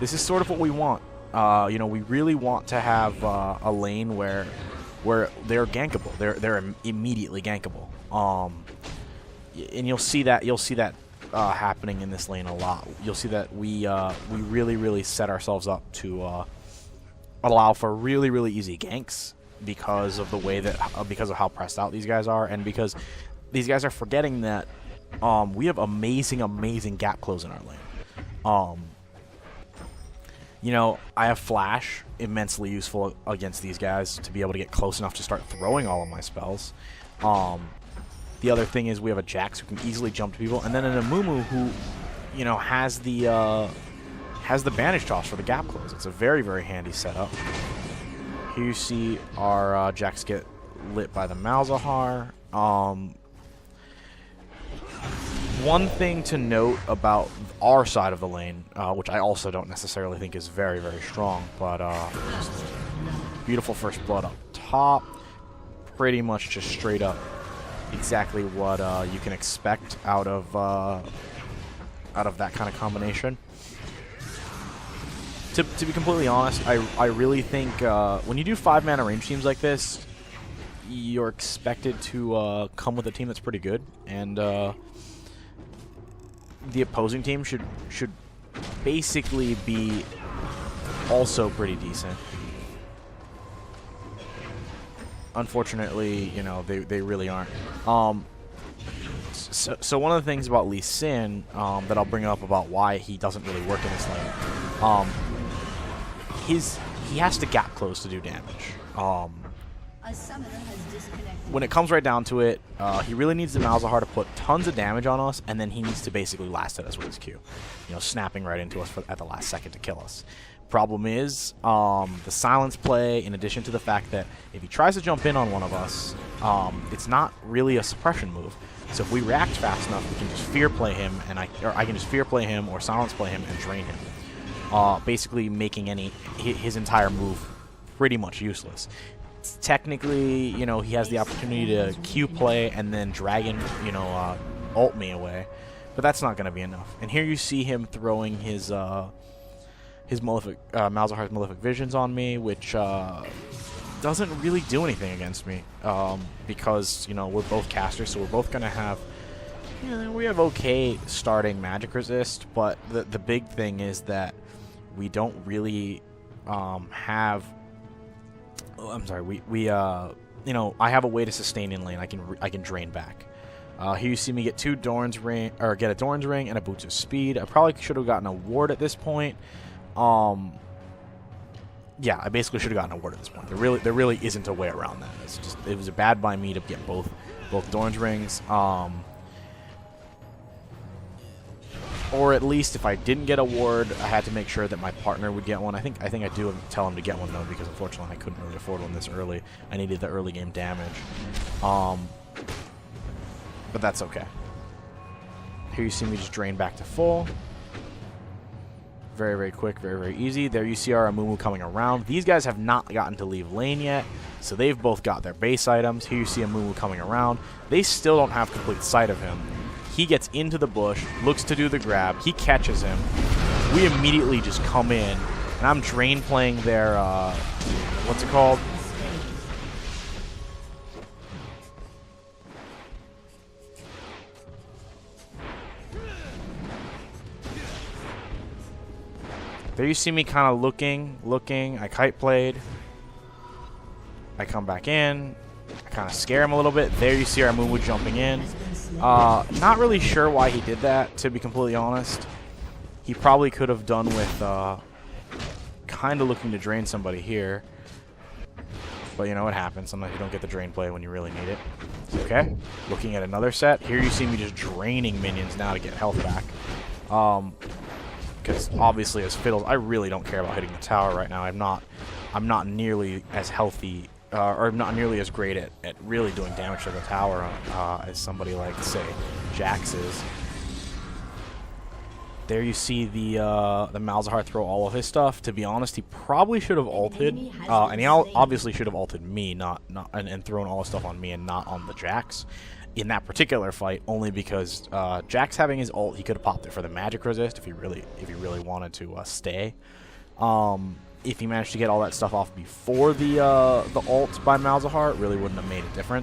this is sort of what we want. You know, we really want to have a lane where they're gankable. They're immediately gankable. And you'll see that happening in this lane a lot. You'll see that we really set ourselves up to allow for really easy ganks because of the way that because of how pressed out these guys are, and because these guys are forgetting that we have amazing gap close in our lane. You know, I have Flash, immensely useful against these guys to be able to get close enough to start throwing all of my spells. The other thing is we have a Jax who can easily jump to people, and then an Amumu who, you know, has the Banish Toss for the gap close. It's a very handy setup. Here you see our Jax get lit by the Malzahar. One thing to note about our side of the lane, which I also don't necessarily think is very strong, but beautiful first blood up top, pretty much just straight up exactly what you can expect out of that kind of combination. To be completely honest, I really think when you do 5-mana range teams like this, you're expected to come with a team that's pretty good, and the opposing team should basically be also pretty decent. Unfortunately, you know, they really aren't. So one of the things about Lee Sin that I'll bring up about why he doesn't really work in this lane, he has to gap close to do damage. When it comes right down to it, he really needs the Malzahar to put tons of damage on us, and then he needs to basically last hit us with his Q. You know, snapping right into us at the last second to kill us. Problem is, the silence play, in addition to the fact that if he tries to jump in on one of us, it's not really a suppression move. So if we react fast enough, we can just fear play him, and I can just fear play him or silence play him and drain him, basically making his entire move pretty much useless. Technically, you know, he has the opportunity to Q play and then dragon, you know, ult me away, but that's not going to be enough. And here you see him throwing his Malefic, Malzahar's Malefic Visions on me, which doesn't really do anything against me, because, you know, we're both casters, so we're both going to have, you know, we have okay starting magic resist, but the big thing is that we don't really have. I'm sorry. We you know, I have a way to sustain in lane. I can drain back. Here you see me get get a Doran's Ring and a Boots of Speed. I probably should have gotten a ward at this point. Yeah, I basically should have gotten a ward at this point. There really isn't a way around that. It was a bad by me to get both Doran's Rings. Or at least if I didn't get a ward, I had to make sure that my partner would get one. I think I do tell him to get one though, because unfortunately I couldn't really afford one this early. I needed the early game damage. But that's okay. Here you see me just drain back to full. Very quick, very easy. There you see our Amumu coming around. These guys have not gotten to leave lane yet, so they've both got their base items. Here you see Amumu coming around. They still don't have complete sight of him. He gets into the bush, looks to do the grab. He catches him. We immediately just come in, and I'm drain playing their, what's it called? There you see me kind of looking. I kite played. I come back in. I kind of scare him a little bit. There you see our Mumu jumping in. Not really sure why he did that, to be completely honest. He probably could have done with kind of looking to drain somebody here. But you know what happens. Sometimes you don't get the drain play when you really need it. Okay. Looking at another set. Here you see me just draining minions now to get health back. Because obviously as Fiddles, I really don't care about hitting the tower right now. I'm not nearly as healthy, or I'm not nearly as great at really doing damage to the tower as somebody like, say, Jax is. There you see the Malzahar throw all of his stuff. To be honest, he probably should have ulted, and he obviously should have ulted me, and thrown all his stuff on me and not on the Jax. in that particular fight, only because Jack's having his ult. He could have popped it for the magic resist if he really wanted to stay. If he managed to get all that stuff off before the ult by Malzahar, it really wouldn't have made a difference.